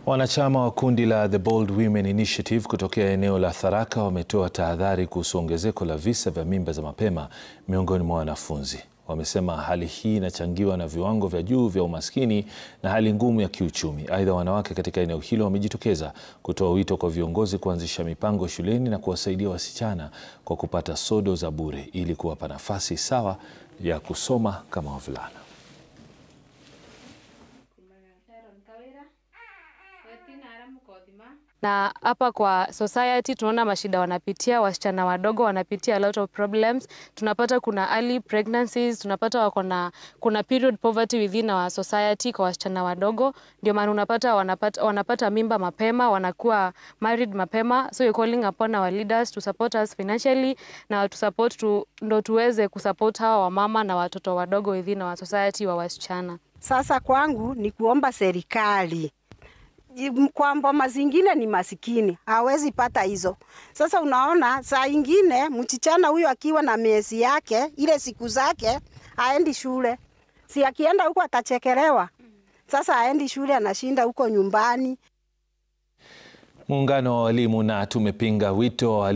Wanachama wa kundi la The Bold Women Initiative kutokea eneo la Tharaka wametoa tahadhari kuhusu ongezeko la visa vya mimba za mapema miongoni mwa wanafunzi. Wamesema hali hii inachangiwa na viwango vya juu vya umaskini na hali ngumu ya kiuchumi. Aidha, wanawake katika eneo hilo wamejitokeza kutoa wito kwa viongozi kuanzisha mipango shuleni na kuwasaidia wasichana kwa kupata sodo za bure ili kuwapa nafasi sawa ya kusoma kama wavulana. Na hapa kwa society tunaona mashida wanapitia, wasichana wadogo wanapitia a lot of problems. Tunapata kuna early pregnancies, tunapata kuna period poverty within our society kwa wasichana wadogo. Ndio maana unapata wanapata mimba mapema, wanakuwa married mapema. So you're calling upon our leaders to support us financially na to support ndo tuweze kusupport hawa wamama na watoto wadogo within our society wa wasichana. Sasa kwangu ni kuomba serikali kwa mboma zingine ni masikini, hawezi pata hizo. Sasa unaona saa ingine mchichana huyo akiwa na miezi yake, ile siku zake, haendi shule. Si akienda huko atachekelewa. Sasa haendi shule, anashinda huko nyumbani. Muungano wa walimu na tumepinga wito wa